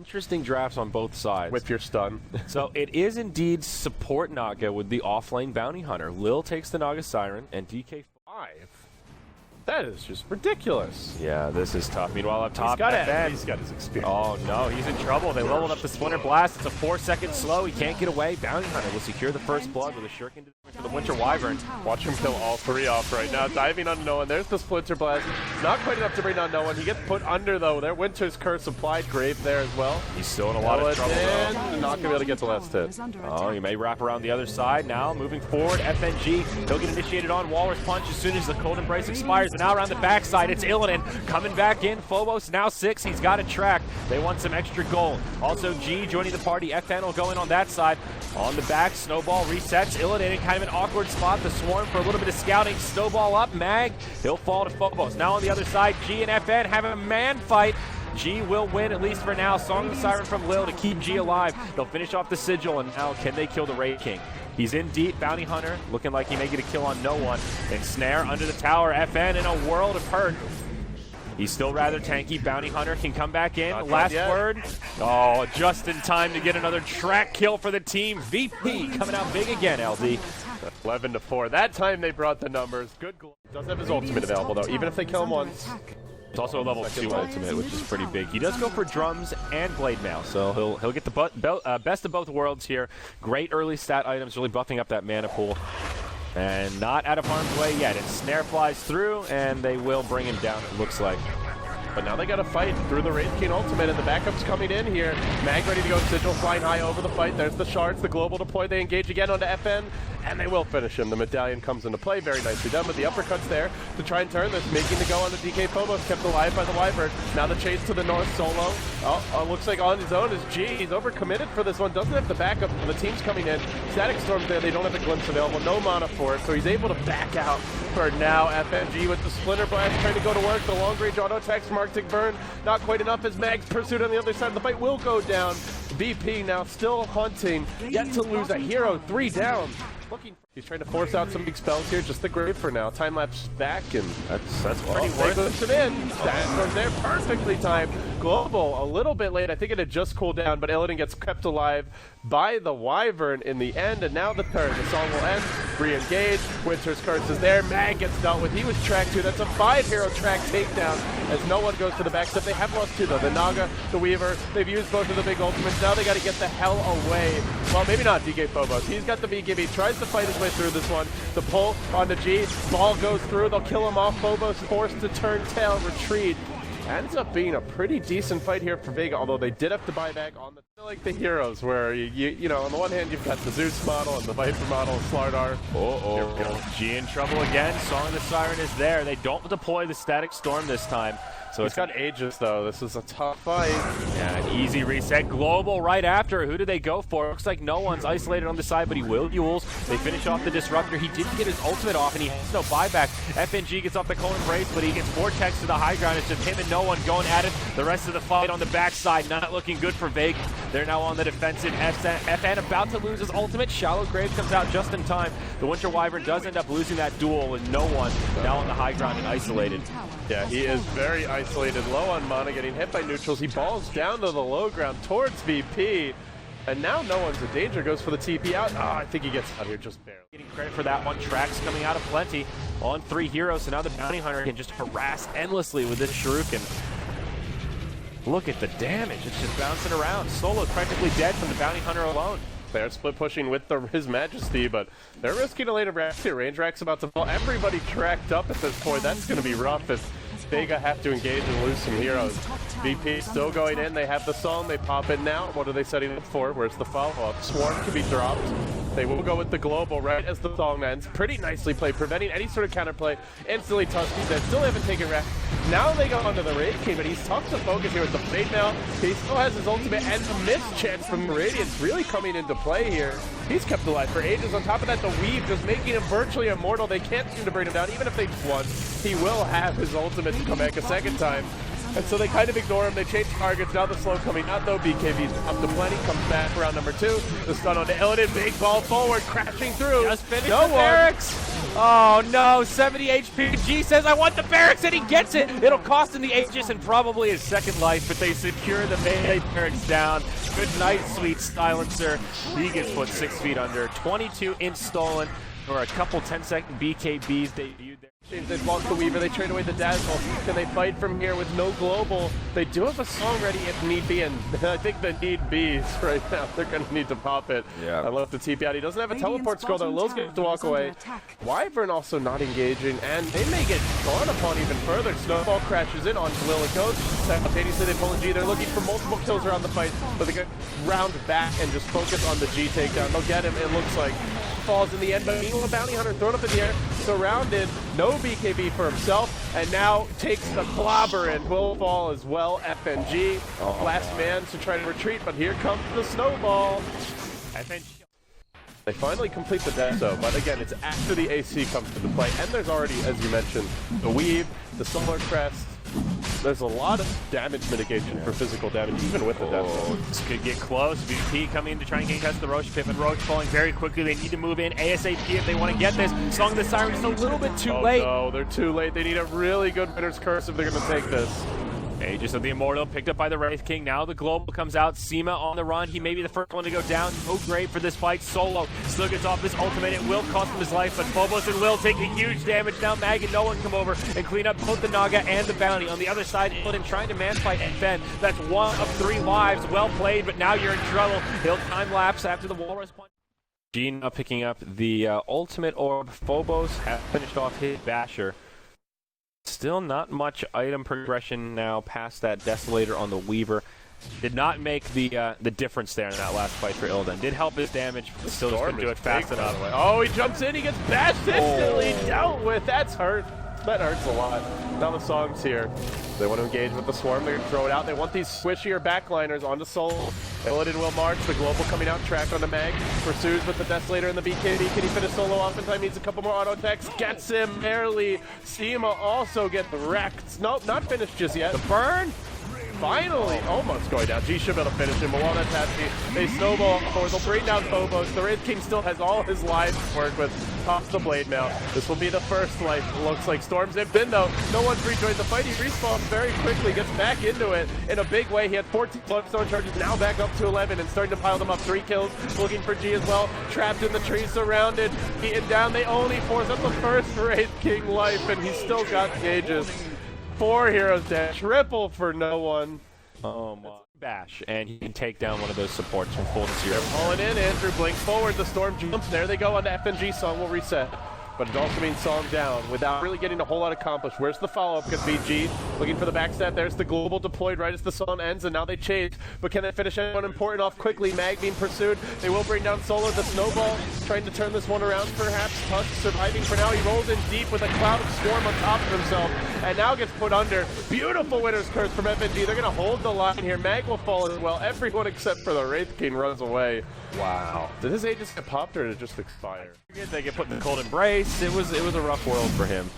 interesting drafts on both sides. With your stun. So it is indeed support Naga with the offlane bounty hunter. Lil takes the Naga Siren and DK5. That is just ridiculous. Yeah, this is tough. Meanwhile, up top, he's got his experience. Oh no, he's in trouble. They leveled up the Splinter Blast. It's a 4-second slow. He can't get away. Bounty Hunter will secure the first blood with a shuriken to the Winter Wyvern. Watch him kill all three off right now. Diving on no one. There's the Splinter Blast. Not quite enough to bring down no one. He gets put under though. Their Winter's Curse applied. Grave there as well. He's still in a lot of trouble though. Not going to be able to get the last hit. Oh, he may wrap around the other side now. Moving forward, FNG. He'll get initiated on Walrus Punch as soon as the Cold Embrace expires. But now around the backside, it's Illidan coming back in. Phobos now 6. He's got a track. They want some extra gold. Also, G joining the party. FN will go in on that side. On the back, Snowball resets. Illidan in kind of an awkward spot. The Swarm for a little bit of scouting. Snowball up. Mag. He'll fall to Phobos. Now on the other side, G and FN have a man fight. G will win, at least for now. Song of the Siren from Lil to keep G alive. They'll finish off the Sigil, and now can they kill the Wraith King? He's in deep. Bounty Hunter looking like he may get a kill on no one. And Snare under the tower. FN in a world of hurt. He's still rather tanky. Bounty Hunter can come back in. Last word. Oh, just in time to get another track kill for the team. VP coming out big again, LD. 11-4. That time they brought the numbers. Good. Does have his ultimate available though, even if they kill him once. It's also a level 2 ultimate, which is pretty big. He does go for drums and blade mail, so he'll get the best of both worlds here. Great early stat items, really buffing up that mana pool. And not out of harm's way yet. And Snare flies through, and they will bring him down, it looks like. But now they got to fight through the Wraith King ultimate, and the backup's coming in here. Mag ready to go, Sigil flying high over the fight. There's the shards, the global deploy. They engage again onto FN, and they will finish him. The medallion comes into play, very nicely done, but the uppercuts there to try and turn this, making the go on the DK Phobos, kept alive by the Wyvern. Now the chase to the north solo. Looks like on his own is G. He's overcommitted for this one, doesn't have the backup. The team's coming in. Static Storm's there, they don't have the glimpse available, no mana for it, so he's able to back out for now. FNG with the Splinter Blast trying to go to work. The long range auto attacks from Arctic Burn. Not quite enough as Mag's pursuit on the other side of the fight will go down. VP now still hunting, yet to lose a hero. 3 down. He's trying to force out some big spells here, just the Grave for now. Time lapse back, and that's pretty worth it. In. That there, perfectly timed. Global, a little bit late. I think it had just cooled down, but Illidan gets kept alive by the Wyvern in the end, and now the turn. The song will end. Re-engage. Winter's Curse is there. Mag gets dealt with. He was tracked 2. That's a 5-hero track takedown as no one goes to the backstep. They have lost 2 though. The Naga, the Weaver. They've used both of the big ultimates. Now they got to get the hell away. Well, maybe not DK Phobos. He's got the BKB. He tries to fight his way through this one. The pull onto G. Ball goes through. They'll kill him off. Phobos forced to turn tail, retreat. Ends up being a pretty decent fight here for Vega, although they did have to buy back on like the heroes, where you know, on the one hand you've got the Zeus model and the Viper model, Slardar. G in trouble again. Song of the Siren is there. They don't deploy the Static Storm this time. So it's got Aegis though. This is a tough fight. Yeah, an easy reset. Global right after. Who do they go for? Looks like no one's isolated on the side, but he will Yules. They finish off the Disruptor. He didn't get his ultimate off, and he has no buyback. FNG gets off the Cold Embrace, but he gets Vortex to the high ground. It's just him and no one going at it. The rest of the fight on the backside, not looking good for Vega. They're now on the defensive. FN about to lose his ultimate. Shallow Grave comes out just in time. The Winter Wyvern does end up losing that duel with no one now on the high ground and isolated. Yeah, he is very isolated, low on mana, getting hit by neutrals. He balls down to the low ground towards VP, and now no one's in danger. Goes for the TP out. I think he gets out here just barely. Getting credit for that one. Tracks coming out of plenty on 3 heroes, so now the Bounty Hunter can just harass endlessly with this Shuriken. Look at the damage. It's just bouncing around. Solo practically dead from the Bounty Hunter alone. They're split pushing with His Majesty, but they're risking a later range rack's about to fall. Everybody tracked up at this point. That's going to be rough if Vega have to engage and lose some heroes. VP still going in. They have the song. They pop in now. What are they setting up for? Where's the follow-up? Swarm can be dropped. They will go with the global right as the song ends. Pretty nicely played, preventing any sort of counterplay. Instantly Tusk, he's there. Still haven't taken wreck. Now they go onto the Wraith King, but he's tough to focus here with the Blade Mail. He still has his ultimate, and the miss chance from Radiance really coming into play here. He's kept alive for ages. On top of that, the Weave just making him virtually immortal. They can't seem to bring him down. Even if they won, he will have his ultimate to come back a second time. And so they kind of ignore him. They change targets. Now the slow coming out though. BKB's up to plenty. Comes back for round number 2. The stun onto Illidan. Big ball forward. Crashing through. Just finished the barracks. Oh no, 70 HP. G says, I want the barracks, and he gets it. It'll cost him the Aegis and probably his second life, but they secure the melee barracks down. Good night, sweet silencer. He gets put 6 feet under. 22-inch stolen, or a couple 10-second BKBs debuted there. They've lost the Weaver, they trade away the Dazzle. Can they fight from here with no global? They do have a song ready if need be, and I think the need be's right now. They're going to need to pop it. Yeah. I left the TP out. He doesn't have a teleport scroll though. Lil's going to walk away. Wyvern also not engaging, and they may get gone upon even further. Snowball crashes in onto Lil and Coach. Simultaneously they pull a G. They're looking for multiple kills around the fight, but they get round back and just focus on the G takedown. They'll get him, it looks like. Falls in the end, but meanwhile, Bounty Hunter thrown up in the air, surrounded, no BKB for himself, and now takes the clobber and will fall as well. FNG, last man to try to retreat, but here comes the snowball. FNG. They finally complete the deso, but again, it's after the AC comes to the play, and there's already, as you mentioned, the weave, the solar crest. There's a lot of damage mitigation for physical damage, even with the deso. This could get close. VP coming in to try and contest the Roche pip, and Roche falling very quickly. They need to move in ASAP if they want to get this. Song of the Siren is a little bit too late. No, they're too late. They need a really good Winner's Curse if they're going to take this. Aegis of the Immortal picked up by the Wraith King. Now the global comes out. Sema on the run. He may be the first one to go down. No grave for this fight. Solo still gets off this ultimate. It will cost him his life, but Phobos and Lil taking huge damage. Now Mag and no one come over and clean up both the Naga and the Bounty. On the other side, Illidan trying to man-fight and Fen. That's 1 of 3 lives. Well played, but now you're in trouble. He'll time-lapse after the Walrus punch. G now picking up the ultimate orb. Phobos have finished off his Basher. Still not much item progression now past that Desolator on the Weaver. Did not make the difference there in that last fight for Illidan. Did help his damage, but still just couldn't do it fast enough. Oh, he jumps in, he gets bashed instantly, dealt with. That's hurt. That hurts a lot. Now the Song's here. They want to engage with the Swarm, they're going to throw it out. They want these squishier backliners onto Soul. Illidan will march, the Global coming out, track on the Mag. Pursues with the Desolator and the BKB. Can he finish Solo off in time? Needs a couple more auto attacks. Gets him barely. Sema also gets wrecked. Nope, not finished just yet. The burn! Finally, almost going down. G should be able to finish him, but while that's happening, they snowball forward. They'll bring down Phobos. The Wraith King still has all his lives to work with. Pops the blade mail. This will be the first life. Looks like Storm's in bin though. No one's rejoined the fight. He respawns very quickly, gets back into it in a big way. He had 14 Bloodstone charges, now back up to 11 and starting to pile them up. 3 kills, looking for G as well. Trapped in the tree, surrounded, beaten down. They only force up the first Wraith King life, and he's still got gauges. 4 heroes dead, triple for no one. Oh my. Bash, and he can take down one of those supports from full to 0. They're pulling in, Andrew blinks forward, the Storm jumps, there they go on the FNG. Song will reset. But it also means Song down without really getting a whole lot accomplished. Where's the follow-up? Because VG looking for the backstab. There's the global deployed right as the song ends, and now they chase. But can they finish anyone important off quickly? Mag being pursued. They will bring down Solo. The snowball trying to turn this one around perhaps. Tusk surviving for now. He rolls in deep with a cloud of Swarm on top of himself and now gets put under. Beautiful Winner's Curse from FNG. They're going to hold the line here. Mag will fall as well. Everyone except for the Wraith King runs away. Wow. Did his Aegis get popped or did it just expire? They get put in the cold embrace. It was a rough world for him.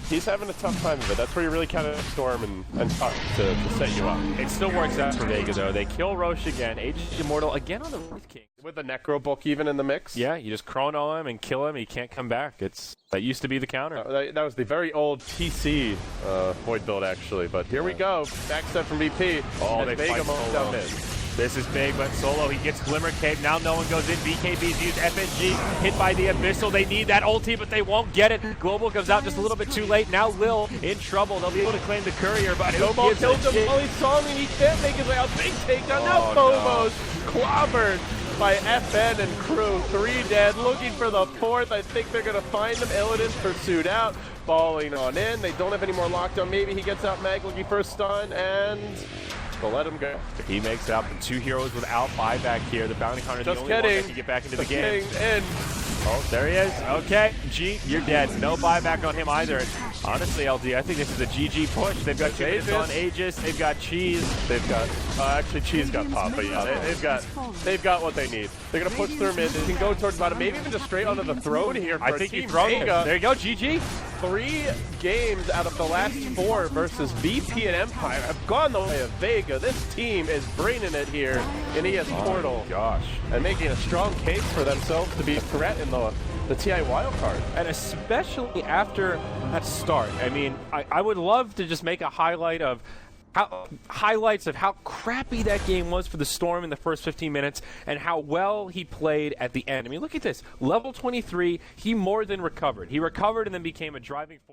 He's having a tough time of it. That's where you really kind of Storm and Tusk to set you up. It still works out for Vega though. They kill Roche again. Aegis Immortal again on the Wraith King. With the Necro Book even in the mix? Yeah, you just chrono him and kill him. He can't come back. That used to be the counter. That was the very old TC Void build actually. But here we go. Backstep from VP. Oh, they Vega fight Solo. This is big, but Solo, he gets Glimmer Cape. Now no one goes in. BKB's used. FNG hit by the Abyssal. They need that ulti, but they won't get it. Global comes out just a little bit too late. Now Lil in trouble. They'll be able to claim the courier, but Snowball kills him while he's songing. He can't make his way out. Big takedown. Now Phobos clobbered by FN and crew. 3 dead. Looking for the 4th. I think they're going to find him. Illidan's pursued out. Falling on in. They don't have any more lockdown. Maybe he gets out. Mag looking for a stun, and they'll let him go. He makes out the 2 heroes without buyback here. The Bounty Hunter, the only one that can get back into the game. In. Oh, there he is. Okay, G, you're dead. No buyback on him either. And honestly, LD, I think this is a GG push. They've got 2 minutes on Aegis. They've got Cheese. They've got actually Cheese got popped, but yeah, they've got what they need. They're gonna push through mid. They can go towards bottom, maybe even just straight onto the throne here. For I think you throw him. There you go, GG. 3 games out of the last 4 versus VP and Empire have gone the way of Vega. This team is bringing it here in Esportal. Oh gosh. And making a strong case for themselves to be a threat in the TI wildcard. And especially after that start. I mean, I would love to just make a highlights of how crappy that game was for the Storm in the first 15 minutes and how well he played at the end. I mean, look at this. Level 23, he more than recovered. He recovered and then became a driving force.